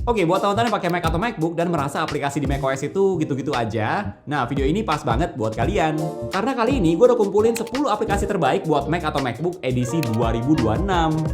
Oke, buat teman-teman yang pakai Mac atau MacBook dan merasa aplikasi di macOS itu gitu-gitu aja, nah video ini pas banget buat kalian. Karena kali ini gue udah kumpulin 10 aplikasi terbaik buat Mac atau MacBook edisi 2026.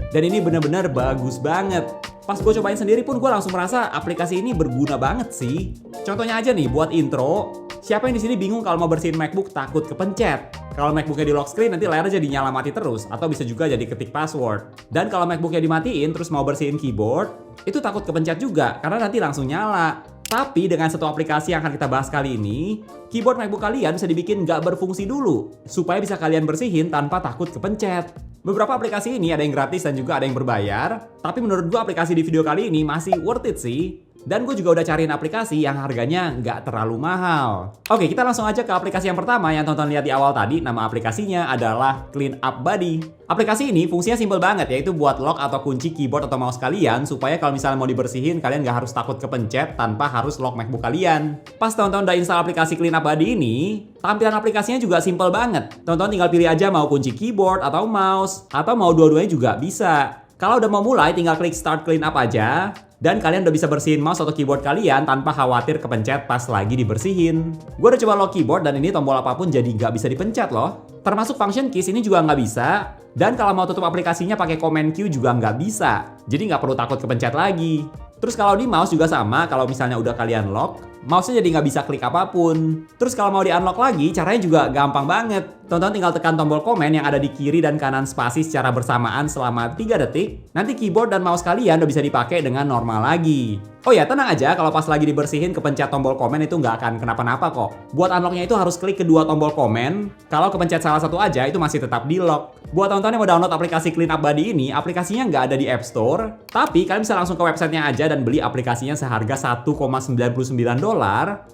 Dan ini bener-bener bagus banget. Pas gue cobain sendiri pun gue langsung merasa aplikasi ini berguna banget sih. Contohnya aja nih, buat intro, siapa yang di sini bingung kalau mau bersihin MacBook takut kepencet? Kalau MacBooknya di lock screen nanti layarnya jadi nyala mati terus, atau bisa juga jadi ketik password. Dan kalau MacBooknya dimatiin terus mau bersihin keyboard, itu takut kepencet juga karena nanti langsung nyala. Tapi dengan satu aplikasi yang akan kita bahas kali ini, keyboard MacBook kalian bisa dibikin nggak berfungsi dulu, supaya bisa kalian bersihin tanpa takut kepencet. Beberapa aplikasi ini ada yang gratis dan juga ada yang berbayar, tapi menurut gue aplikasi di video kali ini masih worth it sih. Dan gue juga udah cariin aplikasi yang harganya nggak terlalu mahal. Oke, kita langsung aja ke aplikasi yang pertama yang tonton lihat di awal tadi. Nama aplikasinya adalah Cleanup Buddy. Aplikasi ini fungsinya simple banget, yaitu buat lock atau kunci keyboard atau mouse kalian, supaya kalau misalnya mau dibersihin kalian nggak harus takut kepencet tanpa harus lock MacBook kalian. Pas teman-teman udah install aplikasi Cleanup Buddy ini, tampilan aplikasinya juga simple banget. Teman-teman tinggal pilih aja mau kunci keyboard atau mouse, atau mau dua-duanya juga bisa. Kalau udah mau mulai, tinggal klik Start Cleanup aja. Dan kalian udah bisa bersihin mouse atau keyboard kalian tanpa khawatir kepencet pas lagi dibersihin. Gue udah coba lock keyboard dan ini tombol apapun jadi nggak bisa dipencet loh. Termasuk function keys ini juga nggak bisa. Dan kalau mau tutup aplikasinya pakai command Q juga nggak bisa. Jadi nggak perlu takut kepencet lagi. Terus kalau di mouse juga sama, kalau misalnya udah kalian lock, mouse-nya jadi nggak bisa klik apapun. Terus kalau mau di-unlock lagi, caranya juga gampang banget. Teman-teman tinggal tekan tombol komen yang ada di kiri dan kanan spasi secara bersamaan selama 3 detik. Nanti keyboard dan mouse kalian udah bisa dipakai dengan normal lagi. Oh ya, tenang aja kalau pas lagi dibersihin kepencet tombol komen itu nggak akan kenapa-napa kok. Buat unlocknya itu harus klik kedua tombol komen. Kalau kepencet salah satu aja itu masih tetap di lock. Buat teman-teman yang mau download aplikasi Cleanup Buddy ini, aplikasinya nggak ada di App Store. Tapi kalian bisa langsung ke websitenya aja dan beli aplikasinya seharga $1,99.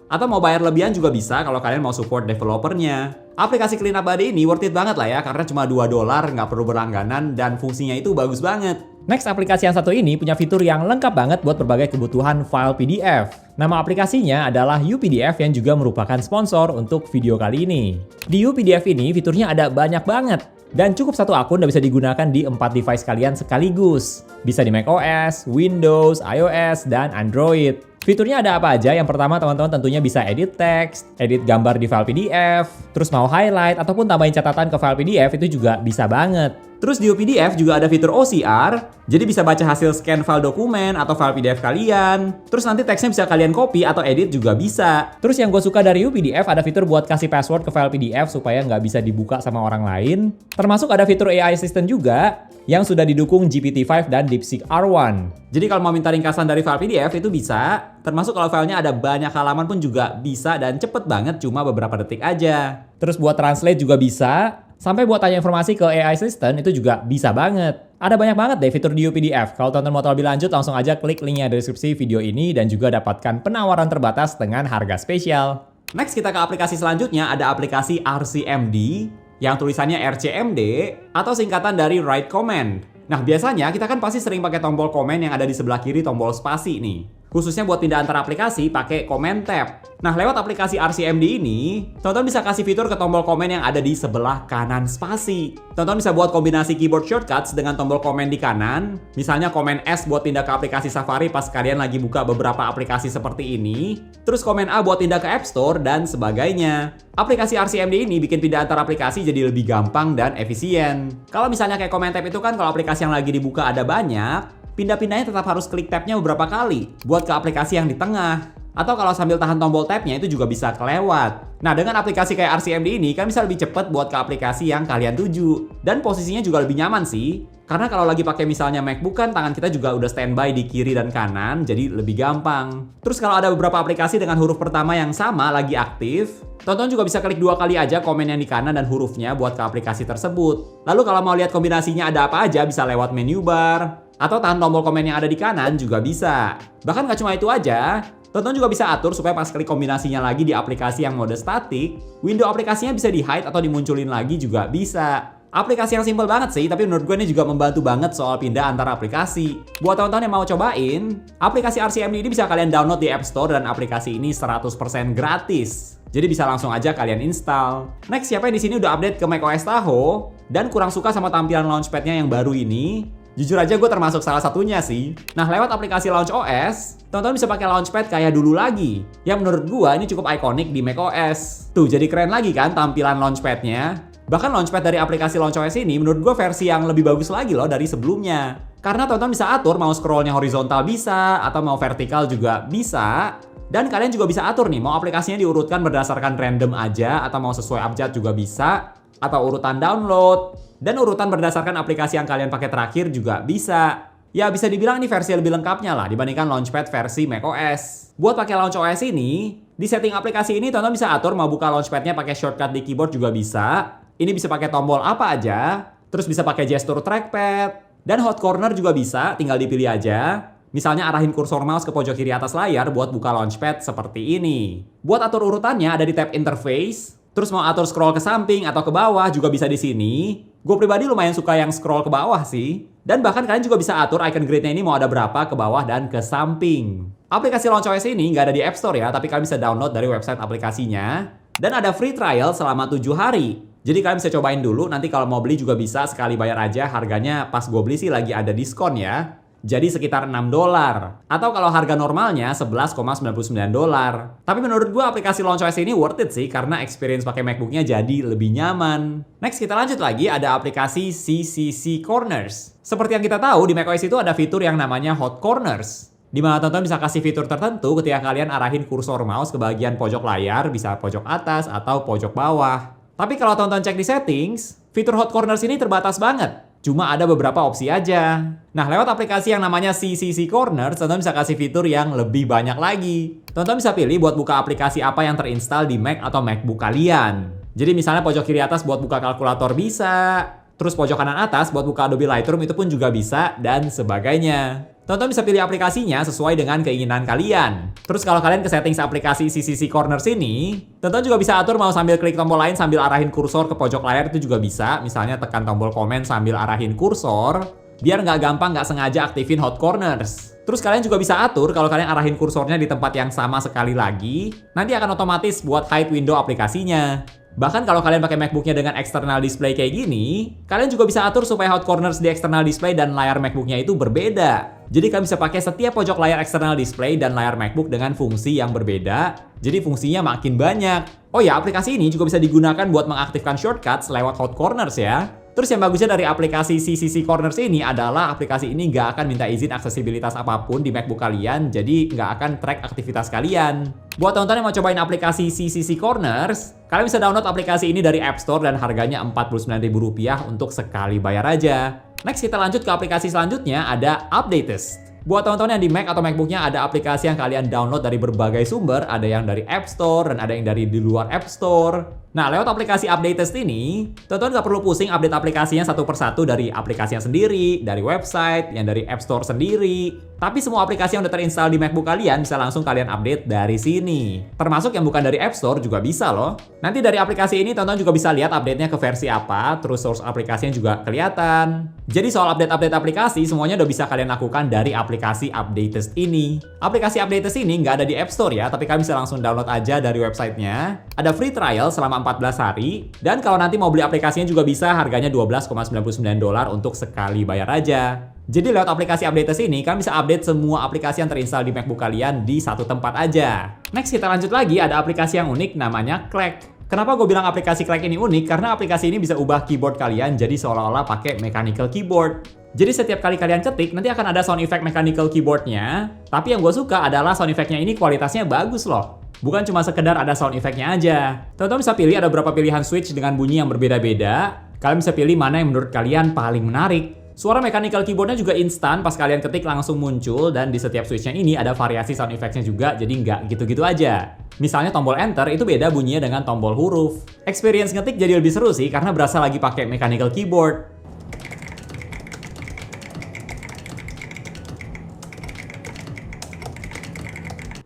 Atau mau bayar lebihan juga bisa kalau kalian mau support developernya. Aplikasi Cleanup Buddy ini worth it banget lah ya, karena cuma $2, nggak perlu berlangganan, dan fungsinya itu bagus banget. Next, aplikasi yang satu ini punya fitur yang lengkap banget buat berbagai kebutuhan file PDF. Nama aplikasinya adalah UPDF yang juga merupakan sponsor untuk video kali ini. Di UPDF ini fiturnya ada banyak banget. Dan cukup satu akun udah bisa digunakan di 4 device kalian sekaligus. Bisa di macOS, Windows, iOS, dan Android. Fiturnya ada apa aja? Yang pertama teman-teman tentunya bisa edit teks, edit gambar di file PDF, terus mau highlight ataupun tambahin catatan ke file PDF itu juga bisa banget. Terus di UPDF juga ada fitur OCR, jadi bisa baca hasil scan file dokumen atau file PDF kalian. Terus nanti teksnya bisa kalian copy atau edit juga bisa. Terus yang gue suka dari UPDF ada fitur buat kasih password ke file PDF supaya nggak bisa dibuka sama orang lain. Termasuk ada fitur AI Assistant juga yang sudah didukung GPT-5 dan DeepSeek R1. Jadi kalau mau minta ringkasan dari file PDF itu bisa. Termasuk kalau filenya ada banyak halaman pun juga bisa dan cepet banget, cuma beberapa detik aja. Terus buat translate juga bisa. Sampai buat tanya informasi ke AI Assistant itu juga bisa banget. Ada banyak banget deh fitur di UPDF. Kalau tonton mau tahu lebih lanjut langsung aja klik linknya di deskripsi video ini dan juga dapatkan penawaran terbatas dengan harga spesial. Next kita ke aplikasi selanjutnya, ada aplikasi RCMD yang tulisannya RCMD atau singkatan dari Write Command. Nah biasanya kita kan pasti sering pakai tombol komen yang ada di sebelah kiri tombol spasi nih. Khususnya buat pindah antar aplikasi pakai Comment tab. Nah lewat aplikasi RCMD ini, teman-teman bisa kasih fitur ke tombol komen yang ada di sebelah kanan spasi. Teman-teman bisa buat kombinasi keyboard shortcuts dengan tombol komen di kanan. Misalnya Comment S buat pindah ke aplikasi Safari pas kalian lagi buka beberapa aplikasi seperti ini. Terus Comment A buat pindah ke App Store dan sebagainya. Aplikasi RCMD ini bikin pindah antar aplikasi jadi lebih gampang dan efisien. Kalau misalnya kayak Comment tab itu kan kalau aplikasi yang lagi dibuka ada banyak, pindah-pindahnya tetap harus klik tabnya beberapa kali buat ke aplikasi yang di tengah. Atau kalau sambil tahan tombol tabnya itu juga bisa kelewat. Nah dengan aplikasi kayak RCMD ini kan bisa lebih cepat buat ke aplikasi yang kalian tuju. Dan posisinya juga lebih nyaman sih. Karena kalau lagi pakai misalnya MacBook kan tangan kita juga udah standby di kiri dan kanan, jadi lebih gampang. Terus kalau ada beberapa aplikasi dengan huruf pertama yang sama lagi aktif, tonton juga bisa klik 2 kali aja komen yang di kanan dan hurufnya buat ke aplikasi tersebut. Lalu kalau mau lihat kombinasinya ada apa aja bisa lewat menu bar, atau tahan tombol komen yang ada di kanan juga bisa. Bahkan gak cuma itu aja, tonton juga bisa atur supaya pas klik kombinasinya lagi di aplikasi yang mode statik, window aplikasinya bisa di-hide atau dimunculin lagi juga bisa. Aplikasi yang simple banget sih, tapi menurut gue ini juga membantu banget soal pindah antar aplikasi. Buat teman-teman yang mau cobain, aplikasi RCMD ini bisa kalian download di App Store dan aplikasi ini 100% gratis. Jadi bisa langsung aja kalian install. Next, siapa yang di sini udah update ke macOS Tahoe dan kurang suka sama tampilan launchpad-nya yang baru ini? Jujur aja gue termasuk salah satunya sih. Nah, lewat aplikasi Launch OS, teman-teman bisa pakai Launchpad kayak dulu lagi. Yang menurut gue ini cukup ikonik di macOS. Tuh, jadi keren lagi kan tampilan Launchpad-nya. Bahkan Launchpad dari aplikasi Launch OS ini menurut gue versi yang lebih bagus lagi loh dari sebelumnya. Karena teman-teman bisa atur mau scrollnya horizontal bisa, atau mau vertikal juga bisa. Dan kalian juga bisa atur nih, mau aplikasinya diurutkan berdasarkan random aja, atau mau sesuai abjad juga bisa, atau urutan download. Dan urutan berdasarkan aplikasi yang kalian pakai terakhir juga bisa. Ya bisa dibilang ini versi lebih lengkapnya lah dibandingkan Launchpad versi macOS. Buat pakai Launch OS ini, di setting aplikasi ini teman-teman bisa atur mau buka Launchpad-nya pakai shortcut di keyboard juga bisa. Ini bisa pakai tombol apa aja, terus bisa pakai gesture trackpad, dan hot corner juga bisa, tinggal dipilih aja. Misalnya arahin kursor mouse ke pojok kiri atas layar buat buka Launchpad seperti ini. Buat atur urutannya ada di tab interface. Terus mau atur scroll ke samping atau ke bawah juga bisa di sini. Gue pribadi lumayan suka yang scroll ke bawah sih. Dan bahkan kalian juga bisa atur icon grid-nya ini mau ada berapa ke bawah dan ke samping. Aplikasi Launch OS ini nggak ada di App Store ya, tapi kalian bisa download dari website aplikasinya. Dan ada free trial selama 7 hari. Jadi kalian bisa cobain dulu, nanti kalau mau beli juga bisa sekali bayar aja. Harganya pas gue beli sih lagi ada diskon ya. Jadi sekitar $6. Atau kalau harga normalnya $11,99. Tapi menurut gue aplikasi Launch OS ini worth it sih karena experience pakai MacBook-nya jadi lebih nyaman. Next kita lanjut lagi, ada aplikasi CCC Corners. Seperti yang kita tahu di macOS itu ada fitur yang namanya Hot Corners. Di mana teman-teman bisa kasih fitur tertentu ketika kalian arahin kursor mouse ke bagian pojok layar, bisa pojok atas atau pojok bawah. Tapi kalau teman-teman cek di settings, fitur Hot Corners ini terbatas banget. Cuma ada beberapa opsi aja. Nah, lewat aplikasi yang namanya CCC Corners, teman-teman bisa kasih fitur yang lebih banyak lagi. Teman-teman bisa pilih buat buka aplikasi apa yang terinstall di Mac atau MacBook kalian. Jadi misalnya pojok kiri atas buat buka kalkulator bisa, terus pojok kanan atas buat buka Adobe Lightroom itu pun juga bisa, dan sebagainya. Teman-teman bisa pilih aplikasinya sesuai dengan keinginan kalian. Terus kalau kalian ke settings aplikasi CCC Corners ini, teman-teman juga bisa atur mau sambil klik tombol lain sambil arahin kursor ke pojok layar itu juga bisa. Misalnya tekan tombol komen sambil arahin kursor, biar nggak gampang nggak sengaja aktifin Hot Corners. Terus kalian juga bisa atur kalau kalian arahin kursornya di tempat yang sama sekali lagi, nanti akan otomatis buat hide window aplikasinya. Bahkan kalau kalian pakai MacBook-nya dengan external display kayak gini, kalian juga bisa atur supaya hot corners di external display dan layar MacBook-nya itu berbeda. Jadi kalian bisa pakai setiap pojok layar external display dan layar MacBook dengan fungsi yang berbeda. Jadi fungsinya makin banyak. Oh ya, aplikasi ini juga bisa digunakan buat mengaktifkan shortcuts lewat hot corners ya. Terus yang bagusnya dari aplikasi CCC Corners ini adalah aplikasi ini nggak akan minta izin aksesibilitas apapun di MacBook kalian, jadi nggak akan track aktivitas kalian. Buat teman-teman yang mau cobain aplikasi CCC Corners, kalian bisa download aplikasi ini dari App Store dan harganya Rp49.000 untuk sekali bayar aja. Next kita lanjut ke aplikasi selanjutnya, ada Updatest. Buat teman-teman yang di Mac atau MacBook-nya ada aplikasi yang kalian download dari berbagai sumber, ada yang dari App Store dan ada yang dari di luar App Store. Nah, lewat aplikasi Updatest ini, teman-teman nggak perlu pusing update aplikasinya satu persatu dari aplikasinya sendiri, dari website, yang dari App Store sendiri. Tapi semua aplikasi yang udah terinstall di MacBook kalian bisa langsung kalian update dari sini. Termasuk yang bukan dari App Store juga bisa loh. Nanti dari aplikasi ini teman-teman juga bisa lihat update-nya ke versi apa, terus source aplikasinya juga kelihatan. Jadi soal update-update aplikasi semuanya udah bisa kalian lakukan dari aplikasi Updatest ini. Aplikasi Updatest ini nggak ada di App Store ya, tapi kalian bisa langsung download aja dari websitenya. Ada free trial selama 14 hari. Dan kalau nanti mau beli aplikasinya juga bisa, harganya $12,99 untuk sekali bayar aja. Jadi lewat aplikasi Updatest ini, kalian bisa update semua aplikasi yang terinstall di MacBook kalian di satu tempat aja. Next kita lanjut lagi, ada aplikasi yang unik namanya Clack. Kenapa gue bilang aplikasi Clack ini unik? Karena aplikasi ini bisa ubah keyboard kalian jadi seolah-olah pakai mechanical keyboard. Jadi setiap kali kalian ketik, nanti akan ada sound effect mechanical keyboardnya. Tapi yang gue suka adalah sound effect-nya ini kualitasnya bagus loh. Bukan cuma sekedar ada sound effect-nya aja. Teman-teman bisa pilih ada beberapa pilihan switch dengan bunyi yang berbeda-beda. Kalian bisa pilih mana yang menurut kalian paling menarik. Suara mechanical keyboardnya juga instan, pas kalian ketik langsung muncul, dan di setiap switchnya ini ada variasi sound effects-nya juga, jadi nggak gitu-gitu aja. Misalnya tombol enter itu beda bunyinya dengan tombol huruf. Experience ngetik jadi lebih seru sih, karena berasa lagi pakai mechanical keyboard.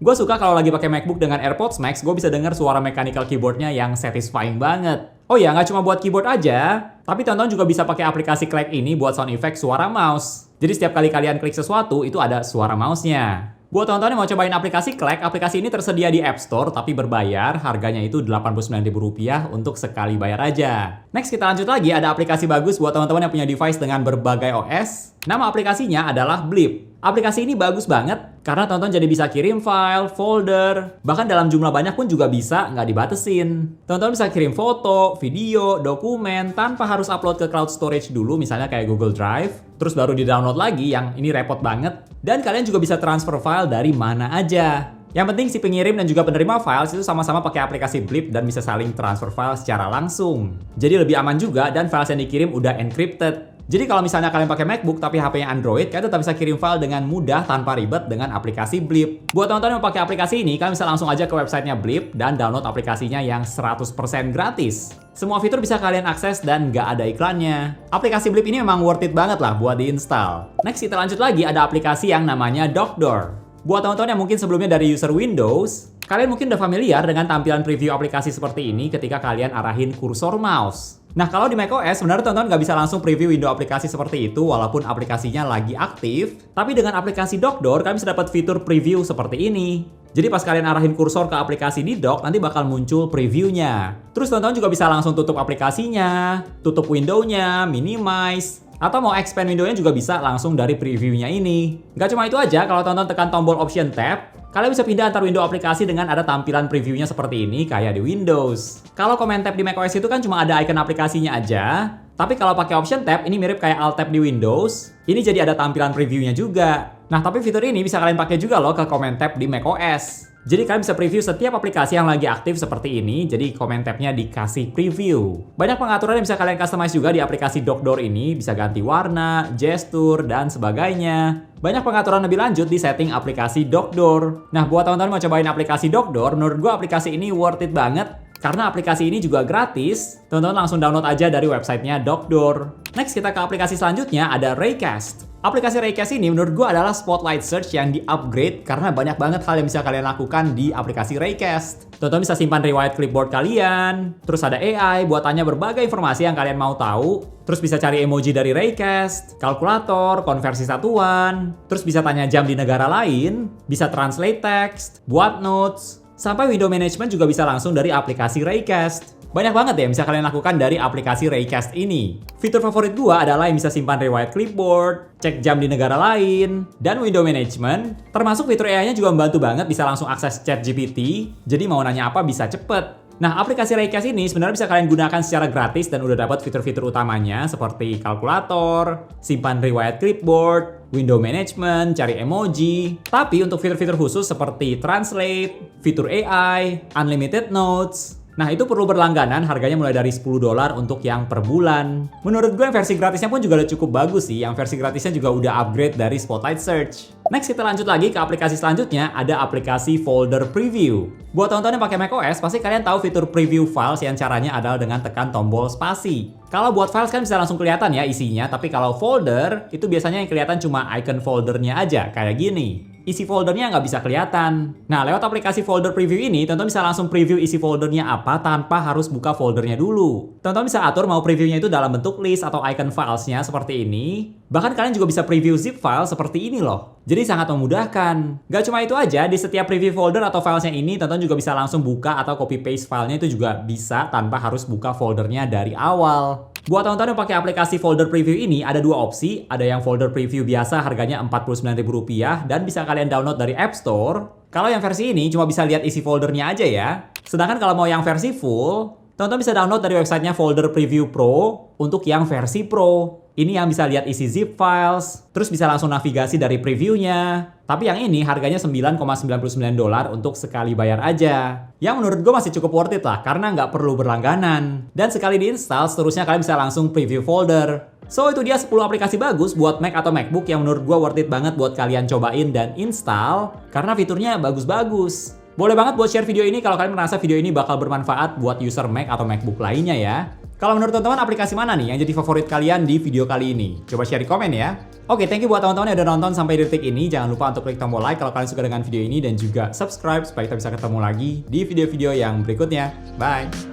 Gue suka kalau lagi pakai MacBook dengan AirPods Max, gue bisa dengar suara mechanical keyboardnya yang satisfying banget. Oh ya, nggak cuma buat keyboard aja, tapi teman-teman juga bisa pakai aplikasi Clack ini buat sound effect suara mouse. Jadi setiap kali kalian klik sesuatu, itu ada suara mouse-nya. Buat teman-teman yang mau cobain aplikasi Kleck, aplikasi ini tersedia di App Store tapi berbayar, harganya itu Rp89.000 untuk sekali bayar aja. Next kita lanjut lagi, ada aplikasi bagus buat teman-teman yang punya device dengan berbagai OS. Nama aplikasinya adalah Blip. Aplikasi ini bagus banget karena teman-teman jadi bisa kirim file, folder, bahkan dalam jumlah banyak pun juga bisa, nggak dibatesin. Teman-teman bisa kirim foto, video, dokumen tanpa harus upload ke cloud storage dulu, misalnya kayak Google Drive, terus baru di-download lagi, yang ini repot banget. Dan kalian juga bisa transfer file dari mana aja. Yang penting si pengirim dan juga penerima files itu sama-sama pakai aplikasi Blip dan bisa saling transfer file secara langsung. Jadi lebih aman juga dan files yang dikirim udah encrypted. Jadi kalau misalnya kalian pakai MacBook tapi HP-nya Android, kalian tetap bisa kirim file dengan mudah tanpa ribet dengan aplikasi Blip. Buat teman-teman yang pakai aplikasi ini, kalian bisa langsung aja ke websitenya Blip dan download aplikasinya yang 100% gratis. Semua fitur bisa kalian akses dan nggak ada iklannya. Aplikasi Blip ini memang worth it banget lah buat diinstal. Next kita lanjut lagi, ada aplikasi yang namanya DocDoor. Buat teman-teman yang mungkin sebelumnya dari user Windows, kalian mungkin udah familiar dengan tampilan preview aplikasi seperti ini ketika kalian arahin kursor mouse. Nah, kalau di macOS sebenarnya teman-teman nggak bisa langsung preview window aplikasi seperti itu walaupun aplikasinya lagi aktif. Tapi dengan aplikasi DocDoor, kalian bisa dapat fitur preview seperti ini. Jadi pas kalian arahin kursor ke aplikasi di dock, nanti bakal muncul previewnya. Terus teman-teman juga bisa langsung tutup aplikasinya, tutup windownya, minimize, atau mau expand windownya juga bisa langsung dari previewnya ini. Nggak cuma itu aja, kalau teman-teman tekan tombol option tab, kalian bisa pindah antar window aplikasi dengan ada tampilan previewnya seperti ini kayak di Windows. Kalau Command Tab di macOS itu kan cuma ada icon aplikasinya aja. Tapi kalau pakai Option Tab, ini mirip kayak Alt Tab di Windows. Ini jadi ada tampilan previewnya juga. Nah, tapi fitur ini bisa kalian pakai juga loh ke Command Tab di macOS. Jadi kalian bisa preview setiap aplikasi yang lagi aktif seperti ini, jadi Command Tab-nya dikasih preview. Banyak pengaturan yang bisa kalian customize juga di aplikasi DocDoor ini, bisa ganti warna, gestur, dan sebagainya. Banyak pengaturan lebih lanjut di setting aplikasi DocDoor. Nah, buat teman-teman mau cobain aplikasi DocDoor, menurut gue aplikasi ini worth it banget. Karena aplikasi ini juga gratis, teman-teman langsung download aja dari websitenya DocDoor. Next kita ke aplikasi selanjutnya, ada Raycast. Aplikasi Raycast ini menurut gue adalah Spotlight Search yang di-upgrade karena banyak banget hal yang bisa kalian lakukan di aplikasi Raycast. Teman-teman bisa simpan riwayat clipboard kalian, terus ada AI buat tanya berbagai informasi yang kalian mau tahu, terus bisa cari emoji dari Raycast, kalkulator, konversi satuan, terus bisa tanya jam di negara lain, bisa translate text, buat notes, sampai window management juga bisa langsung dari aplikasi Raycast. Banyak banget ya yang bisa kalian lakukan dari aplikasi Raycast ini. Fitur favorit gua adalah yang bisa simpan riwayat clipboard, cek jam di negara lain, dan window management. Termasuk fitur AI-nya juga membantu banget, bisa langsung akses ChatGPT. Jadi mau nanya apa bisa cepet. Nah, aplikasi Raycast ini sebenarnya bisa kalian gunakan secara gratis dan udah dapat fitur-fitur utamanya seperti kalkulator, simpan riwayat clipboard, window management, cari emoji. Tapi untuk fitur-fitur khusus seperti translate, fitur AI, unlimited notes, nah itu perlu berlangganan, harganya mulai dari $10 untuk yang per bulan. Menurut gue yang versi gratisnya pun juga udah cukup bagus sih, yang versi gratisnya juga udah upgrade dari Spotlight Search. Next kita lanjut lagi ke aplikasi selanjutnya, ada aplikasi Folder Preview. Buat teman-teman yang pakai macOS, pasti kalian tahu fitur preview files yang caranya adalah dengan tekan tombol spasi. Kalau buat files kan bisa langsung kelihatan ya isinya, tapi kalau folder, itu biasanya yang kelihatan cuma icon foldernya aja, kayak gini. Isi foldernya nggak bisa kelihatan. Nah, lewat aplikasi Folder Preview ini, teman-teman bisa langsung preview isi foldernya apa tanpa harus buka foldernya dulu. Teman-teman bisa atur mau previewnya itu dalam bentuk list atau icon filesnya seperti ini. Bahkan kalian juga bisa preview zip file seperti ini loh. Jadi sangat memudahkan. Gak cuma itu aja, di setiap preview folder atau filesnya ini, teman-teman juga bisa langsung buka atau copy paste filenya itu juga bisa tanpa harus buka foldernya dari awal. Buat teman-teman yang pakai aplikasi Folder Preview ini, ada dua opsi. Ada yang Folder Preview biasa harganya Rp49.000 dan bisa kalian download dari App Store. Kalau yang versi ini cuma bisa lihat isi foldernya aja ya. Sedangkan kalau mau yang versi full, teman-teman bisa download dari websitenya Folder Preview Pro untuk yang versi Pro. Ini yang bisa lihat isi zip files, terus bisa langsung navigasi dari previewnya. Tapi yang ini harganya $9,99 untuk sekali bayar aja. Yang menurut gue masih cukup worth it lah, karena nggak perlu berlangganan. Dan sekali diinstal, seterusnya kalian bisa langsung preview folder. So itu dia 10 aplikasi bagus buat Mac atau MacBook yang menurut gue worth it banget buat kalian cobain dan install. Karena fiturnya bagus-bagus. Boleh banget buat share video ini kalau kalian merasa video ini bakal bermanfaat buat user Mac atau MacBook lainnya ya. Kalau menurut teman-teman aplikasi mana nih yang jadi favorit kalian di video kali ini? Coba share di komen ya. Oke, thank you buat teman-teman yang udah nonton sampai detik ini. Jangan lupa untuk klik tombol like kalau kalian suka dengan video ini dan juga subscribe supaya kita bisa ketemu lagi di video-video yang berikutnya. Bye!